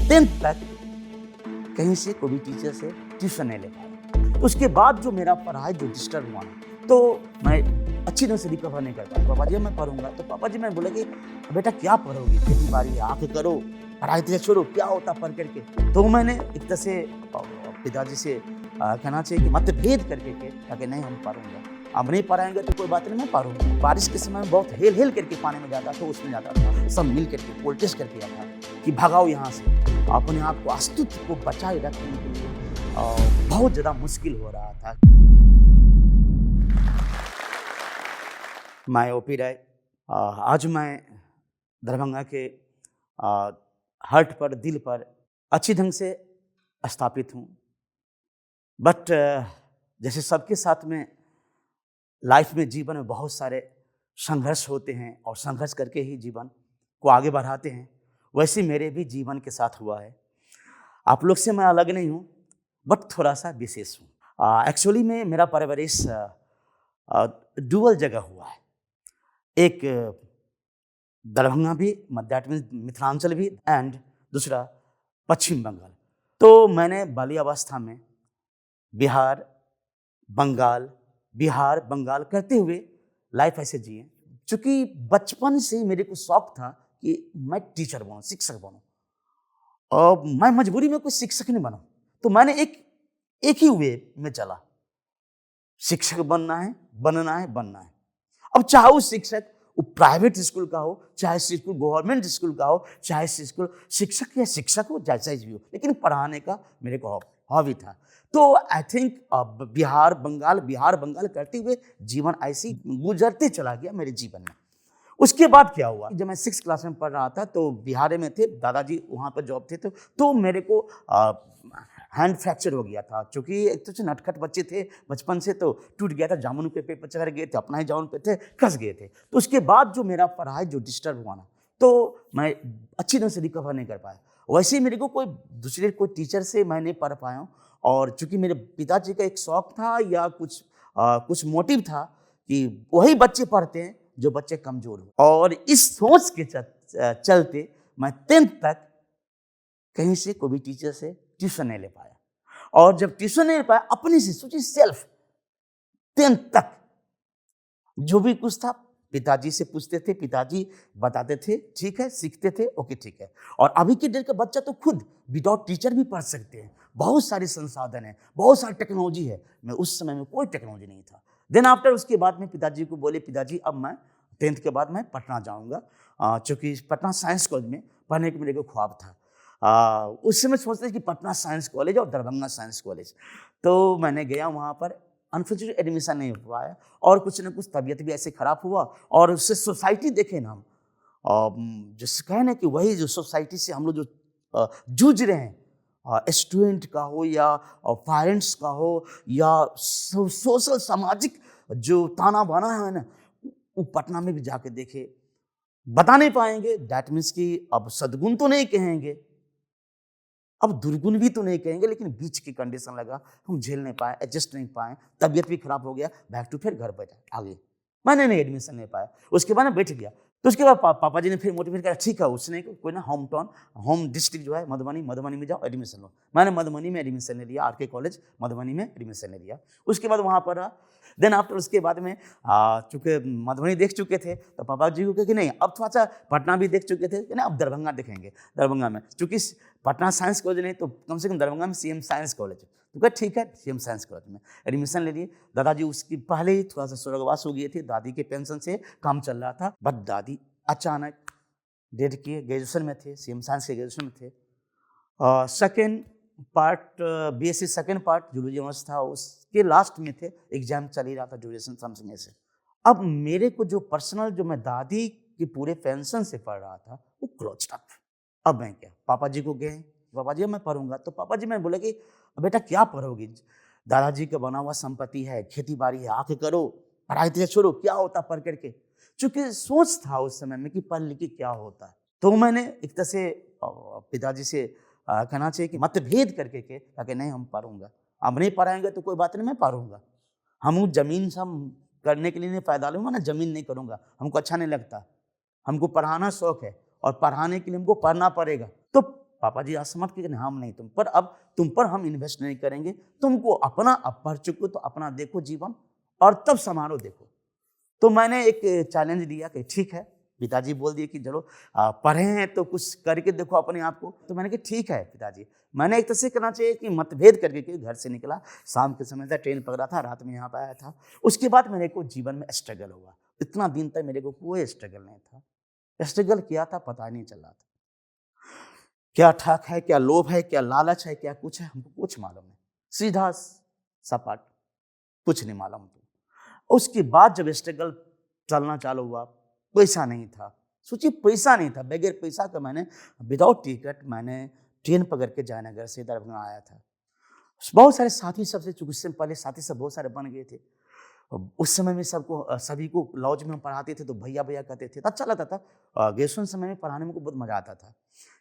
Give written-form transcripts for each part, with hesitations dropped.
10th तक कहीं से कोई भी टीचर से ट्यूशन नहीं ले पाया। तो उसके बाद जो मेरा पढ़ाई जो डिस्टर्ब हुआ, तो मैं अच्छी तरह से रिकवर नहीं कर पाया। पापा जी मैं पढ़ूंगा, तो पापा जी मैं बोला कि बेटा क्या पढ़ोगी, खेती बाड़ी आके करो, पढ़ाई तो छोड़ो, क्या होता पढ़ करके। तो मैंने एक तरह से पिताजी से कहना चाहिए कि मतभेद करके के ताकि नहीं हम पढ़ूंगा, अब नहीं पढ़ाएंगे तो कोई बात नहीं, मैं पढ़ूंगा। बारिश के समय में बहुत हेल हेल करके पानी में जाता था, उसमें जाता था, सब मिल करके प्रोटेस्ट करके आता कि भगाओ यहाँ से। अपने आप को अस्तित्व को बचाए रखने के लिए बहुत ज़्यादा मुश्किल हो रहा था। मैं ओपी राय, आज मैं दरभंगा के हार्ट पर, दिल पर अच्छी ढंग से स्थापित हूँ। बट जैसे सबके साथ में लाइफ में, जीवन में बहुत सारे संघर्ष होते हैं और संघर्ष करके ही जीवन को आगे बढ़ाते हैं, वैसे मेरे भी जीवन के साथ हुआ है। आप लोग से मैं अलग नहीं हूँ, बट थोड़ा सा विशेष हूँ। एक्चुअली में मेरा परवरिश डुअल जगह हुआ है, एक दरभंगा भी, मिथिलांचल भी, एंड दूसरा पश्चिम बंगाल। तो मैंने बाल्यावस्था में बिहार बंगाल करते हुए लाइफ ऐसे जिए, चूँकि बचपन से मेरे को शौक था कि मैं टीचर बनूँ, शिक्षक बनूँ, और मैं मजबूरी में कोई शिक्षक नहीं बना। तो मैंने एक ही वे में चला, शिक्षक बनना है। अब चाहे वो शिक्षक वो प्राइवेट स्कूल का हो, चाहे स्कूल गवर्नमेंट स्कूल का हो, चाहे स्कूल शिक्षक या शिक्षक हो, जैसा भी हो, लेकिन पढ़ाने का मेरे को हॉबी था। तो आई थिंक बिहार बंगाल करते हुए जीवन ऐसे ही गुजरते चला गया मेरे जीवन में। उसके बाद क्या हुआ, जब मैं 6th क्लास में पढ़ रहा था तो बिहार में थे, दादाजी वहाँ पर जॉब थे, तो मेरे को हैंड फ्रैक्चर हो गया था। चूँकि एक तो नटखट बच्चे थे बचपन से, तो टूट गया था, जामुन के पेड़ पर चढ़ गए थे, अपना ही जामुन पे थे, फंस गए थे। तो उसके बाद जो मेरा पढ़ाई जो डिस्टर्ब हुआ ना, तो मैं अच्छी तरह से रिकवर नहीं कर पाया। वैसे ही मेरे को कोई टीचर से मैं नहीं पढ़ पाया हूँ। और चूँकि मेरे पिताजी का एक शौक था या कुछ मोटिव था कि वही बच्चे पढ़ते हैं जो बच्चे कमज़ोर हो, और इस सोच के चलते मैं 10th तक कहीं से कोई भी टीचर से ट्यूशन नहीं ले पाया। और जब ट्यूशन नहीं ले पाया, अपने से सोचिए, सेल्फ 10th तक जो भी कुछ था पिताजी से पूछते थे, पिताजी बताते थे, ठीक है, सीखते थे, ओके ठीक है। और अभी के डेट का बच्चा तो खुद विदाउट टीचर भी पढ़ सकते हैं, बहुत सारे संसाधन हैं, बहुत सारी टेक्नोलॉजी है। मैं उस समय में कोई टेक्नोलॉजी नहीं था। देन आफ्टर उसके बाद में पिताजी को बोले, पिताजी अब मैं 10th के बाद मैं पटना जाऊँगा, चूँकि पटना साइंस कॉलेज में पढ़ने का मेरे को ख्वाब था। उस समय सोचते कि पटना साइंस कॉलेज और दरभंगा साइंस कॉलेज। तो मैंने गया वहाँ पर, अनफॉर्चुनेटली एडमिशन नहीं हो पाया, और कुछ ना कुछ तबीयत भी ऐसे खराब हुआ। और उससे सोसाइटी देखे ना हम, जिससे कहे ना कि वही जो सोसाइटी से हम लोग जो जूझ रहे हैं, स्टूडेंट का हो या पेरेंट्स का हो या सोशल सामाजिक जो ताना बाना है ना, वो पटना में भी जाके देखे, बता नहीं पाएंगे। दैट मीन्स कि अब सद्गुण तो नहीं कहेंगे, अब दुर्गुण भी तो नहीं कहेंगे, लेकिन बीच की कंडीशन लगा, हम झेल नहीं पाए, एडजस्ट नहीं पाए, तबीयत भी खराब हो गया, बैक टू फिर घर पर आगे मैंने नहीं एडमिशन नहीं पाया। उसके बाद मैं बैठ गया। तो उसके बाद पापा जी ने फिर मोटिवेट किया, ठीक है, उसने कोई ना होम डिस्ट्रिक्ट जो है मधुबनी में जाओ, एडमिशन लो। मैंने मधुबनी में एडमिशन ले लिया, आरके कॉलेज मधुबनी में एडमिशन ले लिया। उसके बाद वहाँ पर देन आफ्टर उसके बाद में चूँकि मधुबनी देख चुके थे, तो पापा जी को कहे कि नहीं, अब थोड़ा सा पटना भी देख चुके थे कि ना, अब दरभंगा देखेंगे। दरभंगा में चूँकि पटना साइंस कॉलेज नहीं, तो कम से कम दरभंगा में सीएम साइंस कॉलेज, तो कहा ठीक है, सीएम साइंस कॉलेज में एडमिशन ले लिए। दादाजी उसकी पहले ही थोड़ा सा स्वर्गवास हो गए थे, दादी के पेंशन से काम चल रहा था, बट दादी अचानक डेथ किए। ग्रेजुएशन में थे, सीएम साइंस के ग्रेजुएशन में थे। Second part BSc second part zoology honours था, उसके लास्ट में थे, एग्जाम चल ही रहा था, ड्यूरेशन समथिंग ऐसे। अब मेरे को जो पर्सनल, जो मैं दादी की पूरे पेंशन से पढ़ रहा था, वो क्लोज अप। अब मैं क्या, पापा जी को गए, पापा जी मैं पढ़ूंगा। तो पापा जी मैं बोले कि बेटा क्या पढ़ोगी, दादाजी का बना हुआ संपत्ति है, खेती बाड़ी है, आके करो, पढ़ाई तो छोड़ो, क्या होता पढ़ करके। चूँकि सोच था उस समय में कि पढ़ लिख के क्या होता है, तो मैंने एक तरह से पिताजी से कहना चाहिए कि मतभेद करके के ताकि नहीं हम पढ़ूंगा, अब नहीं पढ़ाएंगे तो कोई बात नहीं, मैं पढ़ूंगा। हम जमीन से हम करने के लिए नहीं फायदा लूँगा ना, जमीन नहीं करूँगा, हमको अच्छा नहीं लगता। हमको पढ़ाना शौक है और पढ़ाने के लिए हमको पढ़ना पड़ेगा। तो पापा जी असमत कि हम नहीं तुम पर, अब तुम पर हम इन्वेस्ट नहीं करेंगे, तुमको अपना, अब पढ़ चुके हो तो अपना देखो जीवन और तब समारोह देखो। तो मैंने एक चैलेंज दिया कि ठीक है, पिताजी बोल दिए कि चलो पढ़े हैं तो कुछ करके देखो अपने आप को। तो मैंने कहा ठीक है पिताजी, मैंने एक तरह से करना चाहिए कि मतभेद करके कि घर से निकला, शाम के समय था, ट्रेन पकड़ा था, रात में यहाँ पर आया था। उसके बाद मेरे को जीवन में स्ट्रगल हुआ। इतना दिन तक मेरे को कोई स्ट्रगल नहीं था। स्ट्रगल किया था पता नहीं चल रहा था, क्या ठाक है, क्या लोभ है, क्या लालच है, क्या कुछ है, हमको कुछ मालूम नहीं। सीधा सपाट, कुछ नहीं मालूम। तो उसके बाद जब स्ट्रगल चलना चालू हुआ, पैसा नहीं था, सोचिए पैसा नहीं था, बगैर पैसा का मैंने विदाउट टिकट मैंने ट्रेन पकड़ के जयनगर से दरभंगा आया था। बहुत सारे साथी सबसे, चूंकि इससे पहले साथी सब बहुत सारे बन गए थे। उस समय में सबको, सभी को लॉज में हम पढ़ाते थे तो भैया भैया कहते थे, तो अच्छा लगता था। ग्रेजुएशन समय में पढ़ाने में को बहुत मजा आता था,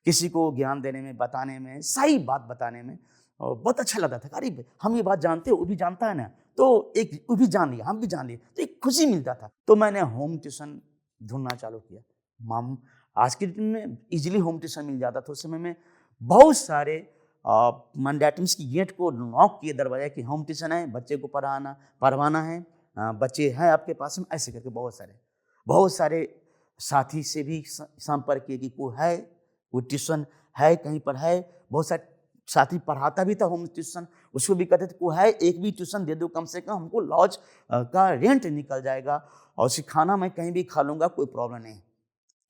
किसी को ज्ञान देने में, बताने में, सही बात बताने में बहुत अच्छा लगता था। अरे हम ये बात जानते हैं, वो भी जानता है ना, तो एक वो भी जान लिया, हम भी जान लिए, तो एक खुशी मिलता था। तो मैंने होम ट्यूशन ढूंढना चालू किया। माम आज के दिन में इजीली होम ट्यूशन मिल जाता था। उस समय में बहुत सारे मैंडेटरीज की गेट को नॉक किए दरवाजा कि होम ट्यूशन है, बच्चे को पढ़वाना है, बच्चे हैं आपके पास में, ऐसे करके बहुत सारे साथी से भी संपर्क किए कि कोई है, कोई ट्यूशन है कहीं पर है। बहुत सारे साथी पढ़ाता भी था होम ट्यूशन, उसको भी कहते थे कोई है एक भी ट्यूशन दे दो, कम से कम हमको लॉज का रेंट निकल जाएगा और उसी खाना मैं कहीं भी खा लूँगा, कोई प्रॉब्लम नहीं।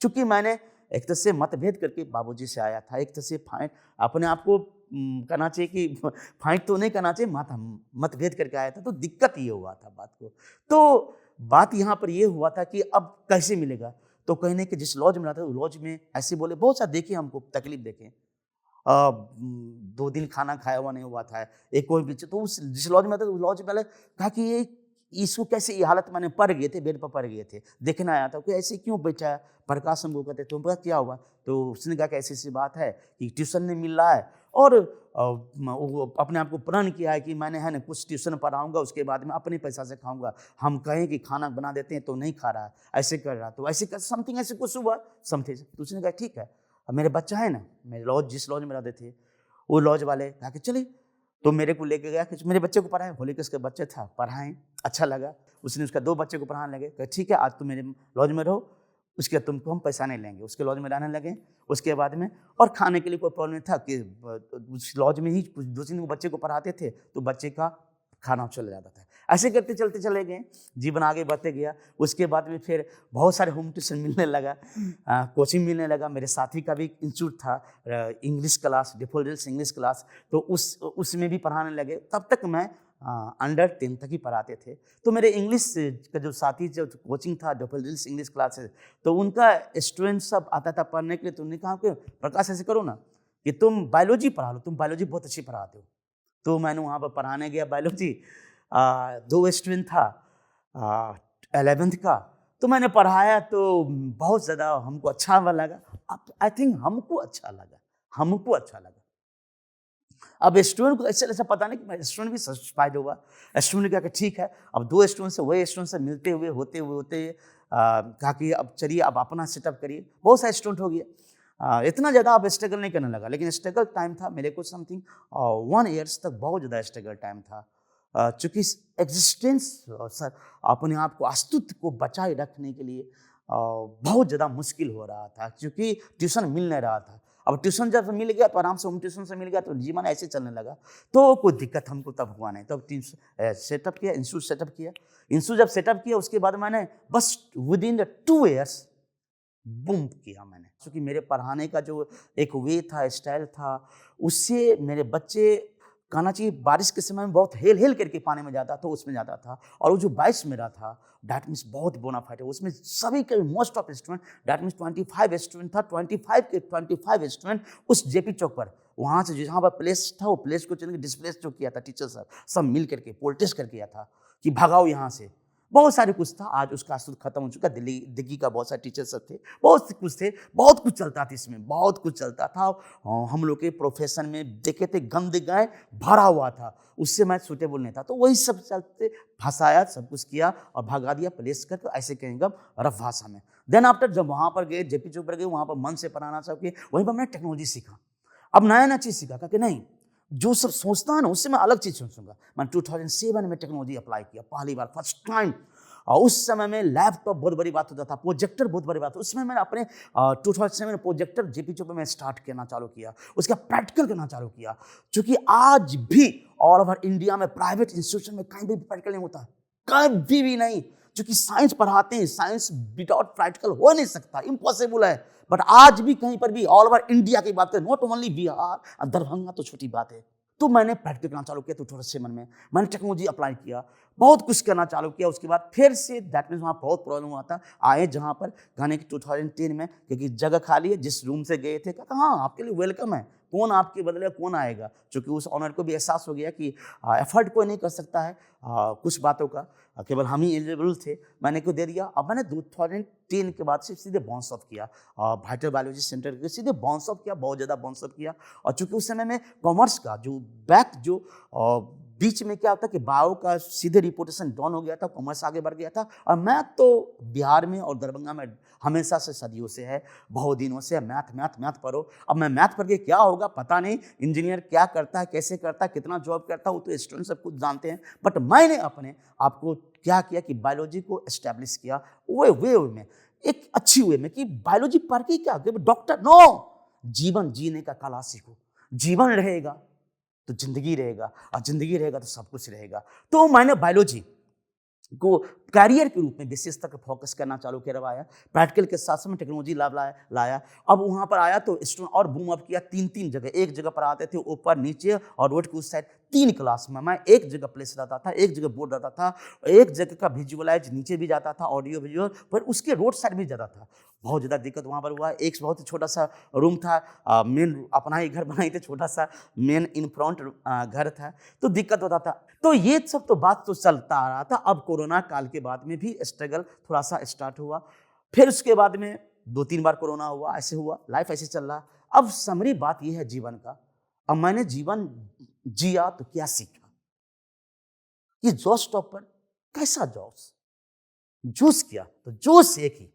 चूँकि मैंने एक तरह से मतभेद करके बाबूजी से आया था, एक तरह से फाइट अपने आप को करना चाहिए कि फाइट तो नहीं करना चाहिए, मतभेद करके आया था, तो दिक्कत ये हुआ था बात को। तो बात यहाँ पर ये हुआ था कि अब कैसे मिलेगा, तो कहने कि जिस लॉज में रहता था लॉज में ऐसे बोले, बहुत सा देखे हमको तकलीफ देखे, 2 दिन खाना खाया हुआ नहीं हुआ था, एक कोई भी, तो उस जिस लॉज में था उस लॉज वाले कहा कि ये इसको कैसे ये हालत, मैंने पड़ गए थे, बेड पर पड़ गए थे, देखने आया था कि ऐसे क्यों बैठा है। प्रकाश हमको कहते तुम पता क्या हुआ, तो उसने कहा कि ऐसी ऐसी बात है कि ट्यूशन नहीं मिल रहा है, और वो अपने आप को प्रण किया है कि मैंने है ना कुछ ट्यूशन पढ़ाऊंगा, उसके बाद में अपने पैसा से खाऊंगा। हम कहें कि खाना बना देते हैं तो नहीं खा रहा है, ऐसे कर रहा, तो ऐसे कर समथिंग, ऐसे कुछ हुआ समथिंग। तो उसने कहा ठीक है, अब मेरे बच्चा है ना, मेरे लॉज जिस लॉज में रहते थे वो लॉज वाले कहा कि चलिए, तो मेरे को लेके गया कि मेरे बच्चे को पढ़ाएं। बोले कि उसके बच्चे था, पढ़ाएं, अच्छा लगा। उसने उसका 2 बच्चे को पढ़ाने लगे, कहा ठीक है आज तुम मेरे लॉज में रहो, उसके तुमको हम पैसा नहीं लेंगे। उसके लॉज में रहने लगे। उसके बाद में और खाने के लिए कोई प्रॉब्लम नहीं था कि उस लॉज में ही 2-3 बच्चे को पढ़ाते थे तो बच्चे का खाना चल जाता था। ऐसे करते चलते चले गए, जीवन आगे बढ़ते गया। उसके बाद में फिर बहुत सारे होम ट्यूशन मिलने लगा, कोचिंग मिलने लगा। मेरे साथी का भी इंस्टीट्यूट था, English class, daffodils English class, तो उसमें भी पढ़ाने लगे। तब तक मैं अंडर 10 तक ही पढ़ाते थे। तो मेरे इंग्लिश का जो साथी, जो कोचिंग था डेफोडिल्स इंग्लिश क्लासेस, तो उनका स्टूडेंट सब आता था पढ़ने के लिए। तो उन्होंने कहा कि प्रकाश ऐसे करो ना कि तुम बायोलॉजी पढ़ा लो, तुम बायोलॉजी बहुत अच्छी पढ़ाते हो। तो मैंने वहाँ पर पढ़ाने गया बायोलॉजी। 2 स्टूडेंट था 11th का, तो मैंने पढ़ाया तो बहुत ज़्यादा हमको अच्छा लगा। आई थिंक हमको अच्छा लगा। अब स्टूडेंट को ऐसा पता नहीं कि स्टूडेंट भी सेटिस्फाइड हुआ। स्टूडेंट ने कहा कि ठीक है, अब 2 स्टूडेंट से वही स्टूडेंट से मिलते हुए होते कहा कि अब चलिए अब अपना सेटअप करिए। बहुत सारे स्टूडेंट हो गया। इतना ज़्यादा अब स्ट्रगल नहीं करने लगा, लेकिन स्ट्रगल टाइम था मेरे को समथिंग 1 ईयर्स तक बहुत ज़्यादा स्ट्रगल टाइम था। चूँकि एग्जिस्टेंस सर अपने आप को, अस्तित्व को बचाए रखने के लिए बहुत ज़्यादा मुश्किल हो रहा था, क्योंकि ट्यूशन मिल नहीं रहा था। अब ट्यूशन जब मिल गया तो आराम से होम ट्यूशन से मिल गया तो जीवन ऐसे चलने लगा, तो कोई दिक्कत हमको तब हुआ नहीं। तब सेटअप किया, इंस्टीट्यूट सेटअप किया। इंस्टीट्यूट जब सेटअप किया उसके बाद मैंने बस विद इन 2 ईयर्स बूम किया मैंने। क्योंकि मेरे पढ़ाने का जो एक वे था, स्टाइल था, उससे मेरे बच्चे कहना चाहिए बारिश के समय में बहुत हेल करके पानी में जाता था, उसमें जाता था। और वो जो 22 मेरा था, डैट मीन्स बहुत बोनाफाइड है, उसमें सभी के most of student, that means 25 student था। 25 के 25 स्टूडेंट उस जेपी चौक पर, वहाँ से जहाँ पर प्लेस था वो प्लेस को चलकर डिस्प्लेस जो किया था टीचर सब मिल करके पोल टेस्ट कर किया था कि भगाओ यहाँ से। बहुत सारे कुछ था, आज उसका अस्तित्व खत्म हो चुका। दिल्ली का बहुत सारे टीचर सब थे, बहुत कुछ थे, बहुत कुछ चलता था इसमें, बहुत कुछ चलता था। हम लोग के प्रोफेशन में देखे थे गंद गाय भरा हुआ था, उससे मैं सूटेबल नहीं था। तो वही सब चलते, फंसाया, सब कुछ किया और भगा दिया प्लेस कर, तो ऐसे कहेंगे रफ भाषा में। देन आफ्टर जब वहाँ पर गए, जेपी चौक पर गए, वहाँ पर मन से पढ़ाना सब किए, वहीं पर मैंने टेक्नोलॉजी सीखा। अब नया नया चीज़ सीखा कि नहीं, जो सब सोचता है ना उससे मैं अलग चीज़ सोचूंगा। मैंने 2007 में टेक्नोलॉजी अप्लाई किया पहली बार, फर्स्ट टाइम। और उस समय में लैपटॉप बहुत बड़ी बात होता था, प्रोजेक्टर बहुत बड़ी बात। उसमें मैंने अपने 2007 में प्रोजेक्टर जेपी चौक पे मैं स्टार्ट करना चालू किया, उसका प्रैक्टिकल करना चालू किया। क्योंकि आज भी ऑल ओवर इंडिया में प्राइवेट इंस्टीट्यूशन में कहीं भी प्रैक्टिकल नहीं होता, कभी भी नहीं। क्योंकि साइंस पढ़ाते हैं, साइंस विदाउट प्रैक्टिकल हो नहीं सकता, इम्पॉसिबल है। बट आज भी कहीं पर भी ऑल ओवर इंडिया की बात करें, नॉट ओनली बिहार, दरभंगा तो छोटी बात है। तो मैंने प्रैक्टिकल करना चालू किया 2007 में, मैंने टेक्नोलॉजी अप्लाई किया, बहुत कुछ करना चालू किया। उसके बाद फिर से दैट मीन्स वहाँ बहुत प्रॉब्लम हुआ था। आए जहाँ पर गाने की 2010 में, क्योंकि जगह खाली है, जिस रूम से गए थे कहता हाँ आपके लिए वेलकम है, कौन आपके बदले कौन आएगा। क्योंकि उस ऑनर को भी एहसास हो गया कि एफर्ट कोई नहीं कर सकता है कुछ बातों का, केवल हम ही एलिजिबल थे। मैंने को दे दिया। अब मैंने 2010 के बाद से सीधे बाउंस ऑफ किया, वाइटल बायोलॉजी सेंटर के सीधे बाउंस ऑफ किया, बहुत ज़्यादा बाउंस ऑफ किया। और चूंकि उस समय में कॉमर्स का जो बीच में क्या होता है कि बायो का सीधे रिपोर्टेशन डाउन हो गया था, कॉमर्स आगे बढ़ गया था। और मैथ तो बिहार में और दरभंगा में हमेशा से सदियों से है, बहुत दिनों से मैथ मैथ मैथ पढ़ो। अब मैं मैथ पढ़ के क्या होगा पता नहीं, इंजीनियर क्या करता है, कैसे करता है, कितना जॉब करता है, वो तो स्टूडेंट सब कुछ जानते हैं। बट मैंने अपने आपको क्या किया कि बायोलॉजी को एस्टेब्लिश किया वे में, एक अच्छी वे में, कि बायोलॉजी पढ़ के क्या डॉक्टर, नो, जीवन जीने का कला सीखो। जीवन रहेगा तो जिंदगी रहेगा, और जिंदगी रहेगा तो सब कुछ रहेगा। तो मैंने बायोलॉजी को कैरियर के रूप में विशेष तक फोकस करना चालू करवाया, प्रैक्टिकल के साथ में टेक्नोलॉजी लाया। अब वहाँ पर आया तो स्टूडेंट और बूम अप किया, 3 जगह, एक जगह पर आते थे ऊपर नीचे और रोड के उस साइड 3 क्लास में मैं एक जगह प्लेस रहता था, एक जगह बोर्ड रहता था, एक जगह का विजुअलाइज नीचे भी जाता था, ऑडियो विजुअल, पर उसके रोड साइड भी जाता था। बहुत ज़्यादा दिक्कत वहाँ पर हुआ। एक बहुत ही छोटा सा रूम था, मेन अपना ही घर बनाई थे, छोटा सा मेन इन फ्रंट घर था, तो दिक्कत होता था। तो ये सब तो बात तो चलता आ रहा था। अब कोरोना काल के बाद में भी स्ट्रगल थोड़ा सा स्टार्ट हुआ, फिर उसके बाद में 2-3 बार कोरोना हुआ, ऐसे हुआ, लाइफ ऐसे चल रहा। अब समरी बात यह है जीवन का, अब मैंने जीवन जिया तो क्या सीखा कि जॉब स्टॉप पर कैसा जूस किया तो जोश एक ही।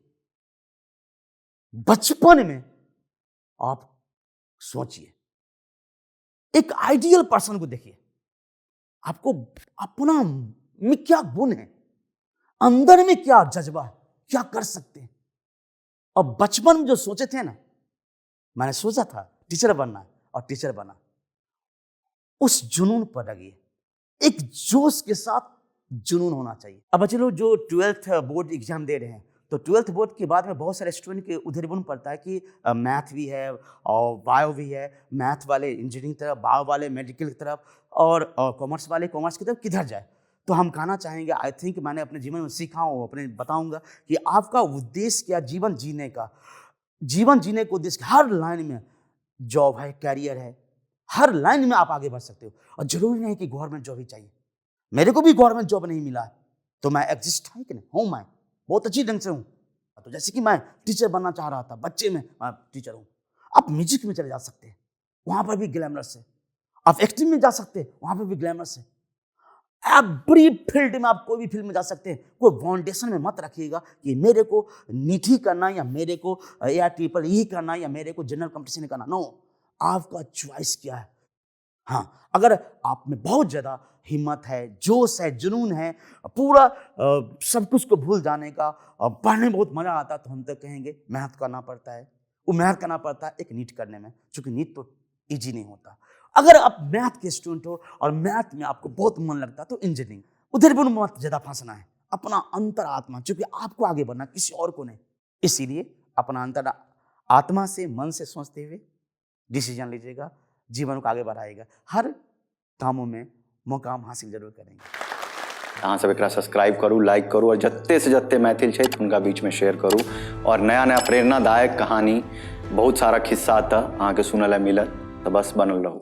बचपन में आप सोचिए, एक आइडियल पर्सन को देखिए, आपको अपना में क्या गुण है, अंदर में क्या जज्बा है, क्या कर सकते हैं। और बचपन में जो सोचे थे ना, मैंने सोचा था टीचर बनना है और टीचर बना, उस जुनून पर लगी, एक जोश के साथ जुनून होना चाहिए। अब बच्चे लोग जो 12th बोर्ड एग्जाम दे रहे हैं, तो 12th बोर्ड के बाद में बहुत सारे स्टूडेंट के उधर बुन पड़ता है कि मैथ भी है और बायो भी है, मैथ वाले इंजीनियरिंग तरफ, बायो वाले मेडिकल की तरफ, और कॉमर्स वाले कॉमर्स की तरफ किधर जाए। तो हम कहना चाहेंगे, आई थिंक मैंने अपने जीवन में सीखा हूँ, अपने बताऊंगा कि आपका उद्देश्य क्या, जीवन जीने का, जीवन जीने का उद्देश्य हर लाइन में जॉब है, कैरियर है, हर लाइन में आप आगे बढ़ सकते हो। और जरूरी नहीं कि गवर्नमेंट जॉब ही चाहिए। मेरे को भी गवर्नमेंट जॉब नहीं मिला है, तो मैं एग्जिस्ट है कि नहीं, हूँ, मैं बहुत अच्छी ढंग से हूँ। तो जैसे कि मैं टीचर बनना चाह रहा था, बच्चे में मैं टीचर हूँ। आप म्यूजिक में चले जा सकते हैं, वहाँ पर भी ग्लैमरस है। आप एक्टिंग में जा सकते हैं, वहाँ पर भी ग्लैमरस है। एवरी फील्ड में आप कोई भी फील्ड में जा सकते हैं। कोई फाउंडेशन में मत रखिएगा कि मेरे को नीट ही करना, या मेरे को या ट्रिपल ही करना, या मेरे को जनरल कंपटीशन करना। नो, आपका चॉइस क्या है। हाँ, अगर आप में बहुत ज़्यादा हिम्मत है, जोश है, जुनून है, पूरा सब कुछ को भूल जाने का, पढ़ने में बहुत मज़ा आता, तो हम तो कहेंगे मेहनत करना पड़ता है। वो मेहनत करना पड़ता है एक नीट करने में, क्योंकि नीट तो ईजी नहीं होता। अगर आप मैथ के स्टूडेंट हो और मैथ में आपको बहुत मन लगता है, तो इंजीनियरिंग, उधर भी मत ज़्यादा फंसना है। अपना अंतरात्मा, क्योंकि आपको आगे बढ़ना, किसी और को नहीं। इसीलिए अपना अंतर आत्मा से, मन से सोचते हुए डिसीजन लीजिएगा, जीवन को आगे बढ़ाएगा। हर कामों में मुकाम हासिल जरूर करेंगे। अहाँ सब एकरा सब्सक्राइब करू, लाइक करू, और जत्ते से जत्ते मैथिल छै उनका बीच में शेयर करू। और नया नया प्रेरणादायक कहानी, बहुत सारा खिस्सा अहाँ के सुनल मिलत, तो बस बनल रहू।